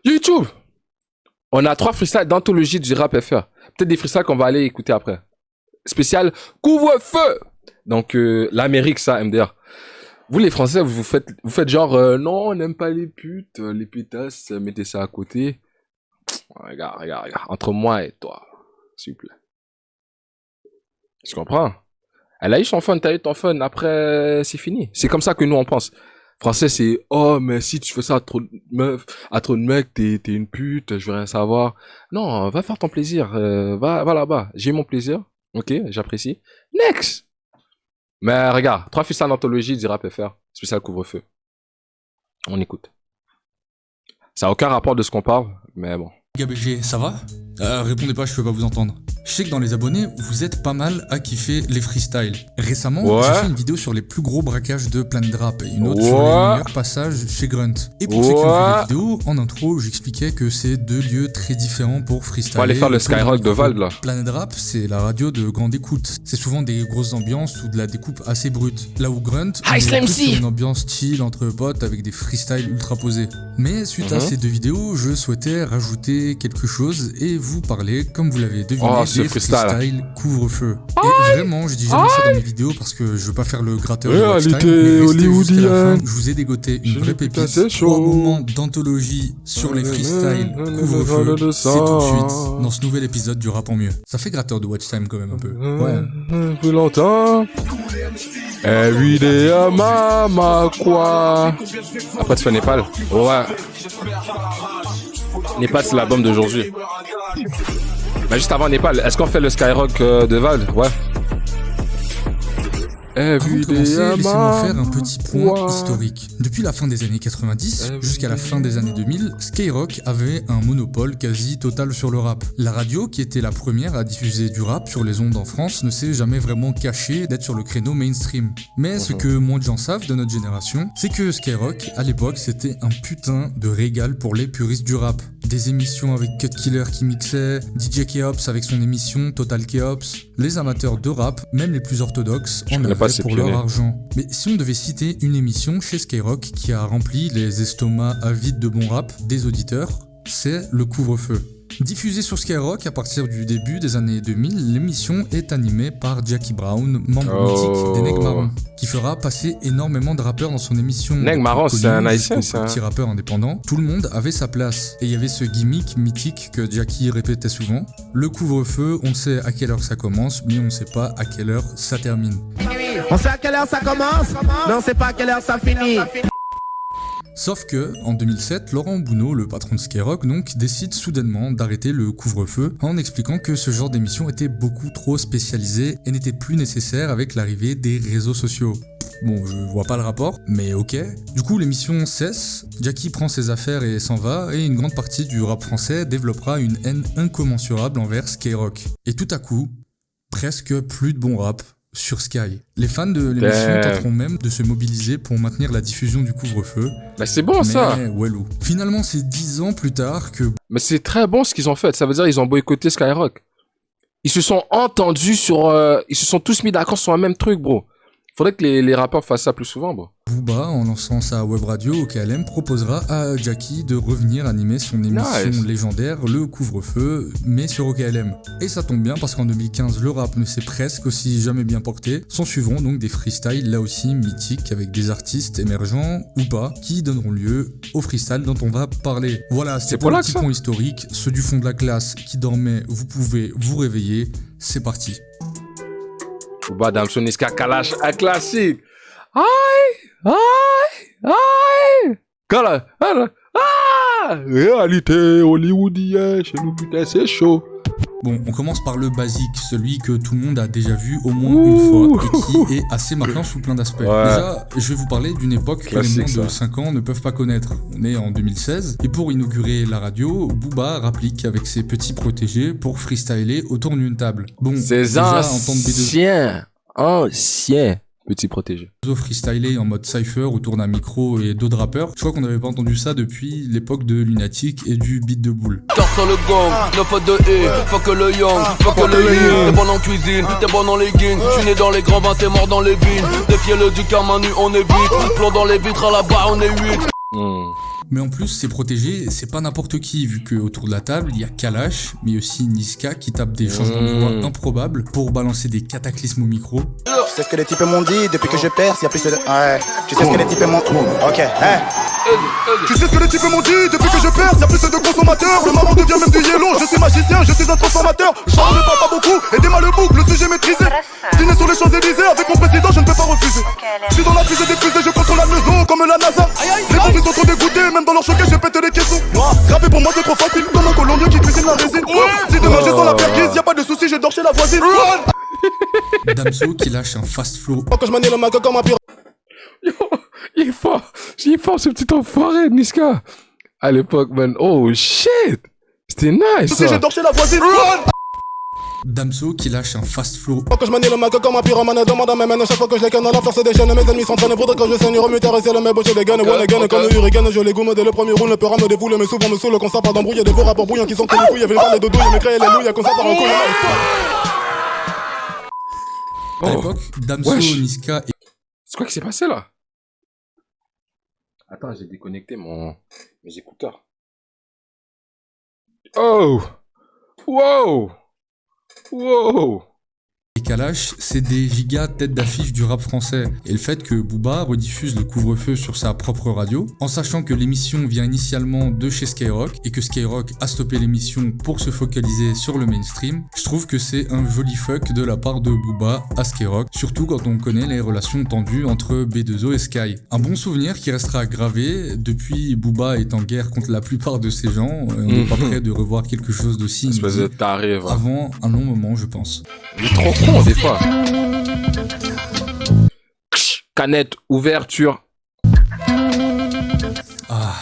YouTube. On a 3 freestyles d'anthologie du rap FR. Peut-être des freestyles qu'on va aller écouter après. Spécial couvre-feu. Donc, l'Amérique, ça, MDR. Vous, les Français, vous faites genre, non, on n'aime pas les putes, les putasses, mettez ça à côté. Regarde. Entre moi et toi, s'il vous plaît. Tu comprends? Elle a eu son fun, t'as eu ton fun, après, c'est fini. C'est comme ça que nous, on pense. Français, c'est, oh, mais si tu fais ça à trop de meufs, à trop de mecs, t'es une pute, je veux rien savoir. Non, va faire ton plaisir, va là-bas. J'ai eu mon plaisir, ok, j'apprécie. Next! Mais regarde, 3 freestyles d'anthologie du rap FR, spécial couvre-feu. On écoute. Ça n'a aucun rapport de ce qu'on parle, mais bon. GabG, ça va? Répondez pas, je peux pas vous entendre. Je sais que dans les abonnés, vous êtes pas mal à kiffer les freestyles. Récemment, j'ai fait une vidéo sur les plus gros braquages de Planet Rap et une autre sur les meilleurs passages chez Grunt. Et pour ceux qui ont vu la vidéo, en intro, j'expliquais que c'est 2 lieux très différents pour freestyler. On va aller faire le Skyrock de Valve là. Planet Rap, c'est la radio de grande écoute. C'est souvent des grosses ambiances ou de la découpe assez brute. Là où Grunt, on est plus sur une ambiance chill entre potes avec des freestyles ultra posés. Mais suite à ces 2 vidéos, je souhaitais rajouter quelque chose et vous parler, comme vous l'avez deviné, des freestyle couvre-feu. Et vraiment, je dis jamais ça dans mes vidéos parce que je veux pas faire le gratteur de watch time, mais restez jusqu'à la fin, je vous ai dégoté une vraie pépite. 3 moments d'anthologie sur les freestyles couvre-feu, c'est tout de suite dans ce nouvel épisode du Rap en mieux. Ça fait gratteur de watch time quand même un peu. Ouais. Vous l'entendez? Everyday mama quoi. Après tu fais Népal. Ouais. Népal c'est l'album d'aujourd'hui. Mais juste avant Népal, est-ce qu'on fait le Skyrock de Valve? Ouais. Avant de commencer, laissez-moi faire un petit point historique. Depuis la fin des années 90 jusqu'à la fin des années 2000, Skyrock avait un monopole quasi total sur le rap. La radio, qui était la première à diffuser du rap sur les ondes en France, ne s'est jamais vraiment cachée d'être sur le créneau mainstream. Mais ce que moins de gens savent de notre génération, c'est que Skyrock, à l'époque, c'était un putain de régal pour les puristes du rap. Des émissions avec Cut Killer qui mixait, DJ Keops avec son émission Total Keops, les amateurs de rap, même les plus orthodoxes, en avaient pour leur argent. Mais si on devait citer une émission chez Skyrock qui a rempli les estomacs avides de bon rap des auditeurs, c'est le couvre-feu. Diffusée sur Skyrock à partir du début des années 2000, l'émission est animée par Jackie Brown, membre mythique des Nègres Marrons, qui fera passer énormément de rappeurs dans son émission. Nègres Marrons, c'est un haïtien, ça. Petit rappeur indépendant. Tout le monde avait sa place. Et il y avait ce gimmick mythique que Jackie répétait souvent. Le couvre-feu, on sait à quelle heure ça commence, mais on ne sait pas à quelle heure ça termine. On sait à quelle heure ça commence, mais on sait pas à quelle heure ça finit. Sauf que, en 2007, Laurent Bounot, le patron de Skyrock, donc, décide soudainement d'arrêter le couvre-feu en expliquant que ce genre d'émission était beaucoup trop spécialisé et n'était plus nécessaire avec l'arrivée des réseaux sociaux. Bon, je vois pas le rapport, mais ok. Du coup, l'émission cesse, Jackie prend ses affaires et s'en va, et une grande partie du rap français développera une haine incommensurable envers Skyrock. Et tout à coup, presque plus de bon rap sur Sky. Les fans de l'émission tenteront même de se mobiliser pour maintenir la diffusion du couvre-feu. Bah c'est bon ça. Wellou. Finalement, c'est 10 ans plus tard que... Mais c'est très bon ce qu'ils ont fait. Ça veut dire qu'ils ont boycotté Skyrock. Ils se sont entendus sur... Ils se sont tous mis d'accord sur un même truc, bro. Faudrait que les rappeurs fassent ça plus souvent, bro. Booba, en lançant sa web radio OKLM, proposera à Jackie de revenir animer son émission légendaire, le couvre-feu, mais sur OKLM. Et ça tombe bien parce qu'en 2015, le rap ne s'est presque aussi jamais bien porté. S'en suivront donc des freestyles là aussi mythiques avec des artistes émergents ou pas qui donneront lieu au freestyle dont on va parler. Voilà, c'était pour le petit point historique. Ceux du fond de la classe qui dormaient, vous pouvez vous réveiller. C'est parti. Booba, Damso, Niska, Kalash, un classique. Aïe. Réalité hollywoodienne, chez nous putain c'est chaud. Bon, on commence par le basique, celui que tout le monde a déjà vu au moins une fois et qui est assez marquant sous plein d'aspects. Déjà, je vais vous parler d'une époque que les moins de 5 ans ne peuvent pas connaître. On est en 2016 et pour inaugurer la radio, Booba rapplique avec ses petits protégés pour freestyler autour d'une table. Bon, c'est ancien petit protégé. Freestyler en mode cypher autour d'un micro et d'autres rappeurs. Je crois qu'on n'avait pas entendu ça depuis l'époque de Lunatic et du beat de boule. Sur le gang, 9 de E, fuck le young, fuck le yin. T'es bon en cuisine, t'es bon en leggings. J'suis né dans les grands vins, t'es mort dans les vignes. Défiez-le du Kamanu, on est vite. Plomb dans les vitres, à la barre, on est 8. Mais en plus, c'est protégé, c'est pas n'importe qui, vu qu'autour de la table, il y a Kalash, mais aussi Niska qui tape des changements de voix improbables pour balancer des cataclysmes au micro. Tu sais ce que les types m'ont dit depuis que je perce, y a plus de... Ouais, tu sais ce que les types m'ont... Ok, hein. Tu sais ce que les types m'ont dit depuis que je perce, y'a plus de consommateurs. Le marron devient même du yellow, je suis magicien, je suis un transformateur. Je parle ne parle pas beaucoup, aidez-moi le boucle, le sujet maîtrisé. Dîner sur les Champs-Élysées, avec mon président je ne peux pas refuser. Je suis dans la fusée des fusées, je contrôle la maison comme la NASA. Les bandits sont trop dégoûtés, même dans leur choquet je pète les caissons. Graver pour moi c'est trop facile, comme un Colombien qui cuisine la résine. Si demain j'ai sans la perquise, y'a pas de soucis, je dors chez la voisine. Damso qui lâche un fast flow. Quand je manie le mac comme un pirate. Yo, il est fort ce petit enfoiré, Niska. À l'époque, man. Oh shit. C'était nice. Si je dors chez la voisine. Damso qui lâche un fast flow. Quand je manie le mac comme un pyromane, demande à mes mains chaque fois que je les canne, la force des chaînes, mes ennemis s'entraînent pour que je saigne, remuter et le mes je les gagne, one again, comme Hurricane, je les gomme dès le premier round, le peur me défoule, mais souvent me saoule, qu'on s'en part d'embrouiller des faux rapports brouillants qui sont connus, il y avait le les dodo, il me crée les louilles, qu'on s'en part en couille. À l'époque, Damso, Niska et... C'est quoi qui s'est passé là? Attends, j'ai déconnecté mes écouteurs. Oh! Wow! Wow! Kalash, c'est des gigas têtes d'affiche du rap français. Et le fait que Booba rediffuse le couvre-feu sur sa propre radio, en sachant que l'émission vient initialement de chez Skyrock, et que Skyrock a stoppé l'émission pour se focaliser sur le mainstream, je trouve que c'est un joli fuck de la part de Booba à Skyrock, surtout quand on connaît les relations tendues entre B2O et Sky. Un bon souvenir qui restera gravé, depuis Booba est en guerre contre la plupart de ces gens, on n'est pas prêt de revoir quelque chose d'aussi espèce de taré, va. Avant un long moment, je pense. Il est trop con des fois. Canette, ouverture. Ah,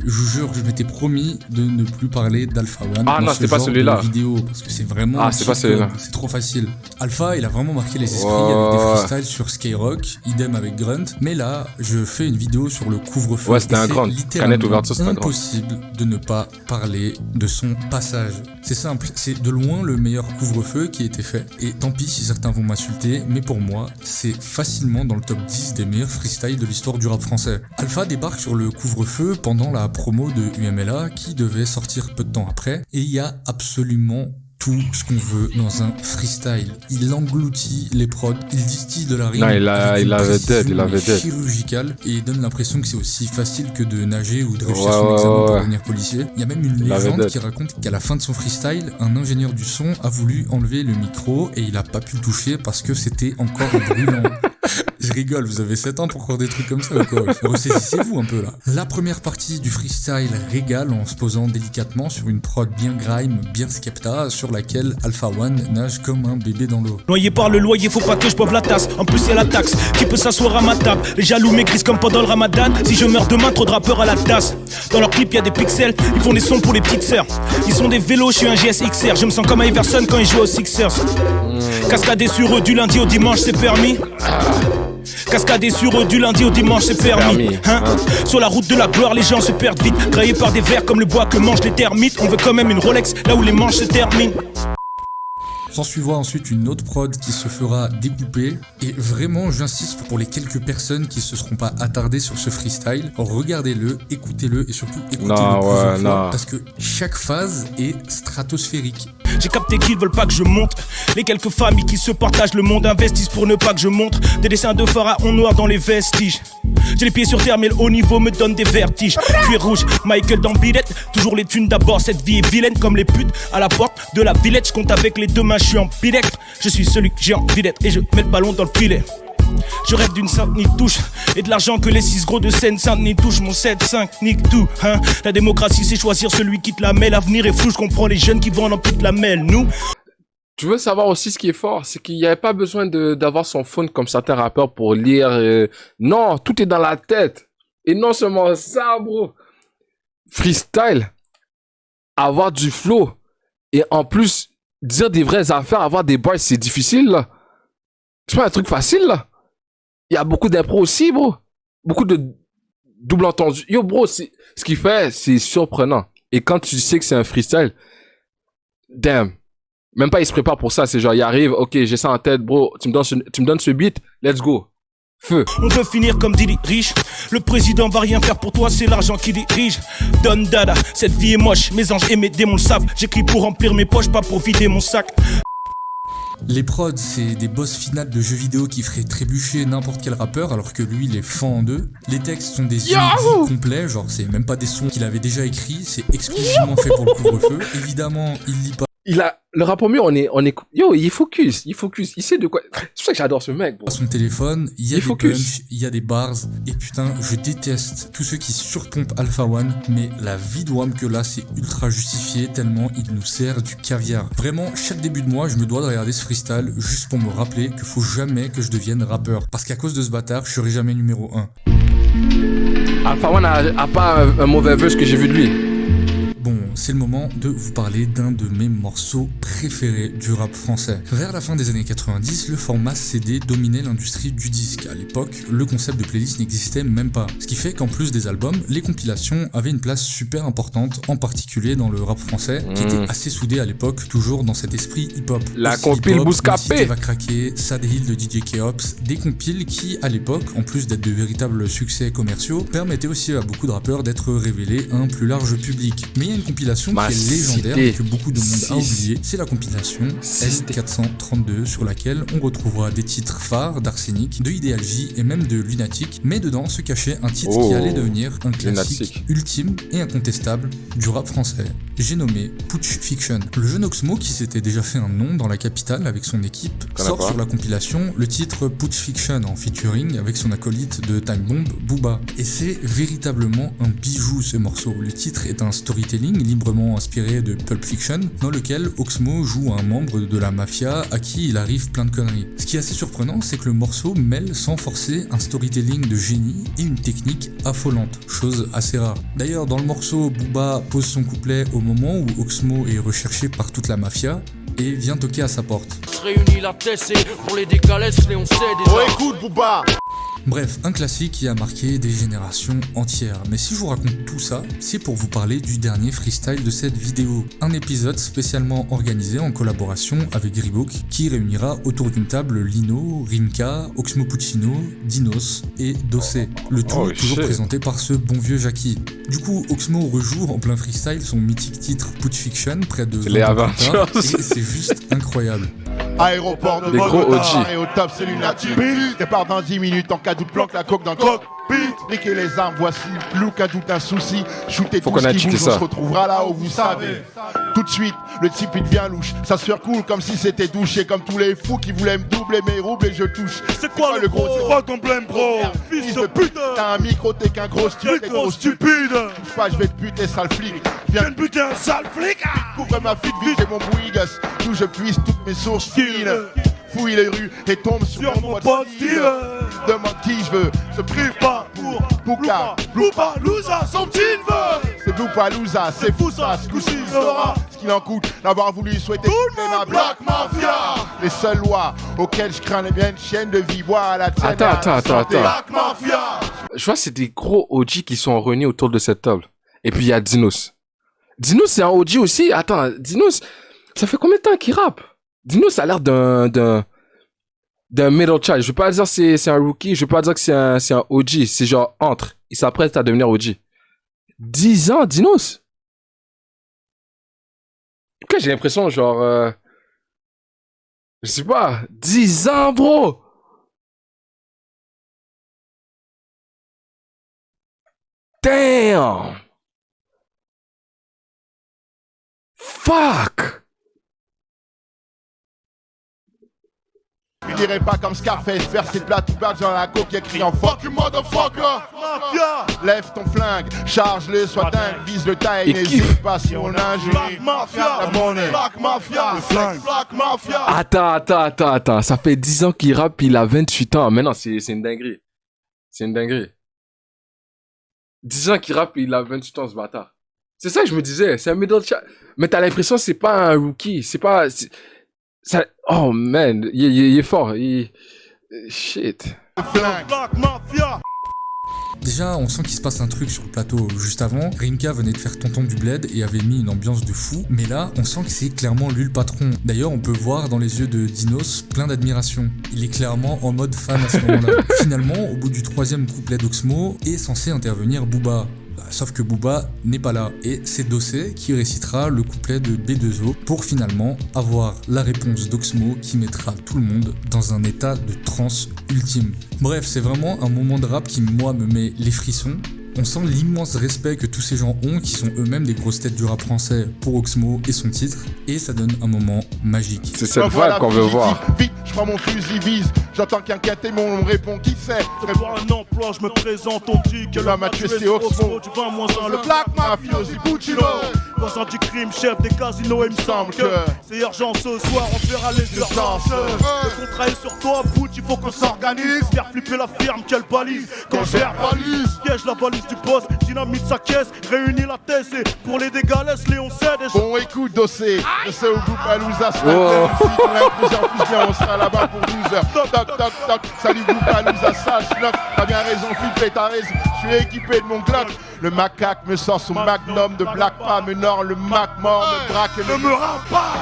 je vous jure, je m'étais promis de ne plus parler d'Alpha One. Ah non, c'était pas celui-là. Vidéo, parce que c'est vraiment. Ah, c'est pas celui-là. C'est trop facile. Alpha, il a vraiment marqué les esprits avec des freestyles sur Skyrock, idem avec Grunt. Mais là, je fais une vidéo sur le couvre-feu. Ouais, c'était un grand. Canette, ouverture, c'était un grand. Impossible de ne pas parler de son passage. C'est simple, c'est de loin le meilleur couvre-feu qui a été fait. Et tant pis si certains vont m'insulter, mais pour moi, c'est facilement dans le top 10 des meilleurs freestyles de l'histoire du rap français. Alpha débarque sur le couvre-feu pendant la promo de UMLA qui devait sortir peu de temps après, et il y a absolument tout ce qu'on veut dans un freestyle. Il engloutit les prods, il distille de la rime. Non, il avait dead. Chirurgical, et il donne l'impression que c'est aussi facile que de nager ou de réussir son examen pour devenir policier. Il y a même une légende qui raconte qu'à la fin de son freestyle, un ingénieur du son a voulu enlever le micro et il a pas pu le toucher parce que c'était encore brûlant. Je rigole, vous avez 7 ans pour croire des trucs comme ça ou quoi? Ressaisissez-vous un peu là. La première partie du freestyle régale en se posant délicatement sur une prod bien grime, bien skepta, sur laquelle Alpha One nage comme un bébé dans l'eau. Noyé par le loyer, faut pas que je boive la tasse. En plus y'a la taxe, qui peut s'asseoir à ma table. Les jaloux m'écrisent comme pendant le ramadan. Si je meurs demain, trop de rappeurs à la tasse. Dans leur clip y'a des pixels, ils font des sons pour les petites sœurs. Ils sont des vélos, je suis un GSXR. Je me sens comme Iverson quand ils jouent aux Sixers. Cascader sur eux du lundi au dimanche, c'est permis. Cascader sur eux du lundi au dimanche, c'est permis. Sur la route de la gloire, les gens se perdent vite. Graillés par des vers comme le bois que mangent les termites. On veut quand même une Rolex là où les manches se terminent. S'en suivra ensuite une autre prod qui se fera découper. Et vraiment, j'insiste pour les quelques personnes qui se seront pas attardées sur ce freestyle, regardez-le, écoutez-le et surtout écoutez-le plusieurs fois parce que chaque phase est stratosphérique. J'ai capté qu'ils veulent pas que je monte. Les quelques familles qui se partagent le monde investissent pour ne pas que je montre. Des dessins de pharaons noirs dans les vestiges. J'ai les pieds sur terre mais le haut niveau me donne des vertiges. Cuir rouge, Michael dans Billette. Toujours les thunes d'abord, cette vie est vilaine comme les putes à la porte de la Villette. Je compte avec les deux mains, je suis en bilette. Je suis celui que j'ai envie d'être et je mets le ballon dans le filet. Je rêve d'une Sainte-Denis touche et de l'argent que les 6 gros de Seine-Saint-Denis touchent. Mon 7-5 nique tout, hein. La démocratie c'est choisir celui qui te la met. L'avenir est flou, je comprends les jeunes qui vendent en petite lamelle. Nous, tu veux savoir aussi ce qui est fort, c'est qu'il n'y avait pas besoin d'avoir son phone comme certains rappeurs pour lire. Non, tout est dans la tête. Et non seulement ça, bro. Freestyle, avoir du flow et en plus dire des vraies affaires, avoir des bars, c'est difficile là. C'est pas un truc facile là. Il y a beaucoup d'impro aussi, bro. Beaucoup de double entendu. Yo, bro, ce qu'il fait, c'est surprenant. Et quand tu sais que c'est un freestyle, damn. Même pas il se prépare pour ça. C'est genre, il arrive, ok, j'ai ça en tête, bro. Tu me donnes ce beat, let's go. Feu. On veut finir comme Didi riche. Le président va rien faire pour toi, c'est l'argent qui dirige. Don Dada, cette vie est moche. Mes anges et mes démons le savent. J'écris pour remplir mes poches, pas pour vider mon sac. Les prods, c'est des boss finales de jeux vidéo qui feraient trébucher n'importe quel rappeur alors que lui les fend en deux. Les textes sont des inédits complets, genre c'est même pas des sons qu'il avait déjà écrits, c'est exclusivement fait pour le couvre-feu. Évidemment, il lit pas. Le rapport mieux, on est, yo, il focus, il sait de quoi. C'est pour ça que j'adore ce mec, bro. Son téléphone, il y a des punchs, il y a des bars, et putain, je déteste tous ceux qui surpompent Alpha One, mais la vie de Wham que là, c'est ultra justifié tellement il nous sert du caviar. Vraiment, chaque début de mois, je me dois de regarder ce freestyle juste pour me rappeler qu'il faut jamais que je devienne rappeur, parce qu'à cause de ce bâtard, je serai jamais numéro 1. Alpha One a pas un mauvais verse que j'ai vu de lui. Bon, c'est le moment de vous parler d'un de mes morceaux préférés du rap français. Vers la fin des années 90, le format CD dominait l'industrie du disque. À l'époque, le concept de playlist n'existait même pas. Ce qui fait qu'en plus des albums, les compilations avaient une place super importante, en particulier dans le rap français, qui était assez soudé à l'époque, toujours dans cet esprit hip-hop. La Aussi compile hip-hop, Bouscapé Cité va craquer, Sad Hill de DJ Keops, des compiles qui, à l'époque, en plus d'être de véritables succès commerciaux, permettaient aussi à beaucoup de rappeurs d'être révélés à un plus large public. Mais il y a une compilation qui est légendaire et que beaucoup de monde a oublié, c'est la compilation L432 sur laquelle on retrouvera des titres phares d'Arsenic, de Ideal J et même de Lunatic, mais dedans se cachait un titre qui allait devenir un classique ultime et incontestable du rap français. J'ai nommé Putsch Fiction. Le jeune Oxmo, qui s'était déjà fait un nom dans la capitale avec son équipe, sort sur la compilation le titre Putsch Fiction en featuring avec son acolyte de Time Bomb, Booba. Et c'est véritablement un bijou ce morceau. Le titre est un storytelling librement inspiré de Pulp Fiction, dans lequel Oxmo joue un membre de la mafia à qui il arrive plein de conneries. Ce qui est assez surprenant, c'est que le morceau mêle sans forcer un storytelling de génie et une technique affolante, chose assez rare. D'ailleurs, dans le morceau, Booba pose son couplet au moment où Oxmo est recherché par toute la mafia et vient toquer à sa porte. Réunis la tête et pour les décalés, on sait déjà. Oh écoute Booba. Bref, un classique qui a marqué des générations entières. Mais si je vous raconte tout ça, c'est pour vous parler du dernier freestyle de cette vidéo. Un épisode spécialement organisé en collaboration avec Gribook qui réunira autour d'une table Lino, Rimka, Oxmo Puccino, Dinos et Dossé. Le tout toujours présenté par ce bon vieux Jackie. Du coup, Oxmo rejoue en plein freestyle son mythique titre Putsch Fiction près de 20 ans plus tard, et c'est juste incroyable. Aéroport de Bogota, et au top c'est lunatique. Départ dans 10 minutes en cas de planque la coque dans le coq. Niquez les armes, voici look à doute un souci. Shootez tout ce qui bouge, on se retrouvera là où vous savez. Tout de suite, le type il devient louche. Ça se fait cool comme si c'était douché. Comme tous les fous qui voulaient me doubler mes roubles et je touche. C'est quoi le gros? C'est quoi ton blême, bro? Fils de pute. T'as un micro, t'es qu'un gros stupide. Gros stupide. Touche pas, je vais te buter, sale flic. Viens de buter un sale flic. Couvre ma fille de vie, j'ai mon bouigas. D'où je puisse toutes mes sources fines. Fouille les rues et tombe sur mon pote style. Demande qui je veux, se prive pas pour Bouka. Loupalooza, son petit neveu. C'est Loupalooza, c'est fou ça, ce coup-ci il saura ce qu'il en coûte d'avoir voulu souhaiter couper ma Black Mafia. Les seules lois auxquelles je crains les miennes chiennes de vie, boire à la tienne. Attends. Black Mafia. Je vois, c'est des gros OG qui sont réunis autour de cette table. Et puis il y a Dinos. Dinos, c'est un OG aussi. Attends, Dinos, ça fait combien de temps qu'il rappe? Dinos, ça a l'air d'un middle child. Je veux pas dire que c'est un rookie, je veux pas dire que c'est un OG. C'est genre entre. Il s'apprête à devenir OG. 10 ans, Dinos. Après, j'ai l'impression, genre... je sais pas. 10 ans, bro. Damn. Fuck. Je dirais pas comme Scarface, faire ses plats tout bas dans la coque écrit en fuck you motherfucker. Mafia. Lève ton flingue, charge-le, sois dingue, vise le taille, n'hésite pas si on injure. Black Mafia, la monnaie. Black Mafia, le flingue. Black Mafia. Attends. Ça fait 10 ans qu'il rappe, il a 28 ans. Mais non, c'est une dinguerie. C'est une dinguerie. 10 ans qu'il rappe, il a 28 ans, ce bâtard. C'est ça que je me disais, c'est un middle child. Mais t'as l'impression que c'est pas un rookie, c'est pas... Ça... Oh man, il est fort, shit. Black Mafia. Déjà, on sent qu'il se passe un truc sur le plateau. Juste avant, Rimka venait de faire Tonton du Bled et avait mis une ambiance de fou. Mais là, on sent que c'est clairement lui le patron. D'ailleurs, on peut voir dans les yeux de Dinos plein d'admiration. Il est clairement en mode fan à ce moment-là. Finalement, au bout du 3e couplet d'Oxmo, est censé intervenir Booba. Sauf que Booba n'est pas là. Et c'est Dossé qui récitera le couplet de B2O pour finalement avoir la réponse d'Oxmo qui mettra tout le monde dans un état de transe ultime. Bref, c'est vraiment un moment de rap qui, moi, me met les frissons. On sent l'immense respect que tous ces gens ont, qui sont eux-mêmes des grosses têtes du rap français, pour Oxmo et son titre, et ça donne un moment magique. C'est cette vibe qu'on veut voir. Vite, je prends mon fusil, vise, j'entends qu'un quintémon, on me répond qui c'est. Pour un emploi, je me présente, on dit que l'homme a tué c'est Oxmo. Du 20-1, Le black mafiosi Puccino. Voisin du crime, chef des casinos, il me semble que c'est urgent ce soir, on verra les urgences. Le contrat est sur toi, Butch, il faut qu'on s'organise. Faire flipper la firme, quelle balise. Quand je balise, piège la valise du boss, dynamite sa caisse, réunit la thèse et pour les dégâts, laisse Léon cède. Bon, écoute, Dossé, Dossé au groupe Alouza, ce matin, on a plus en plus bien, on sera là-bas pour 12 heures. Toc, toc, toc, toc, salut groupe Alouza, sale schnock, t'as bien raison, Philippe, t'as raison, je suis équipé de mon Glock. Le macaque me sort son magnum de Black Palm, me nord le Mac mort, me braque et ne me rends pas.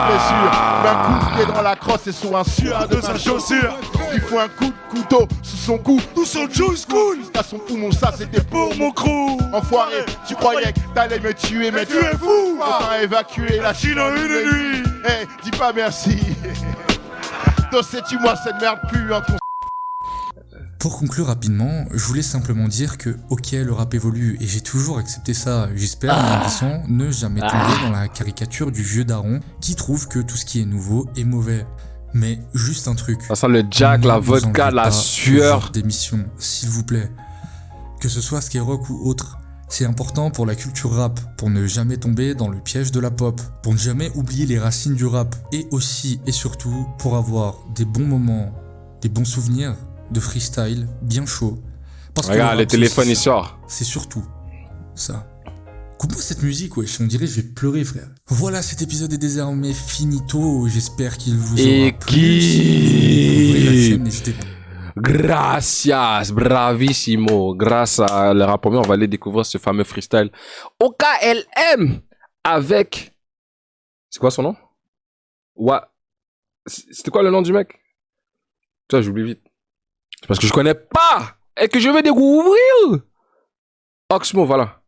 Blessure, d'un coup de pied dans la crosse et sur un sueur de sa chaussure. Il faut un coup de couteau sous son cou. Tout son juice cool. À son poumon, ça c'était pour mon crew. Enfoiré, tu croyais que t'allais me tuer, mais tu es fou. T'as évacué la Chine en une nuit. Eh, dis pas merci. Dossé-tu-moi cette merde pue entre ton... Pour conclure rapidement, je voulais simplement dire que ok, le rap évolue et j'ai toujours accepté ça, j'espère, en ambition, ne jamais tomber dans la caricature du vieux daron qui trouve que tout ce qui est nouveau est mauvais. Mais juste un truc. Ça sent le jack, la vodka, la sueur. D'émission, s'il vous plaît. Que ce soit Skyrock ou autre, c'est important pour la culture rap, pour ne jamais tomber dans le piège de la pop, pour ne jamais oublier les racines du rap, et aussi et surtout pour avoir des bons moments, des bons souvenirs de freestyle bien chaud. Parce regarde, les téléphones ils sortent. C'est surtout ça. Coupe-moi cette musique, wesh, on dirait que je vais pleurer, frère. Voilà, cet épisode est désormais finito, j'espère qu'il vous aura plu. Et qui Gracias, bravissimo. Grâce à le rap, on va aller découvrir ce fameux freestyle OKLM avec... C'est quoi son nom? Ouais. C'était quoi le nom du mec? Toi, j'oublie vite. C'est parce que je connais pas et que je vais découvrir. Oxmo, voilà.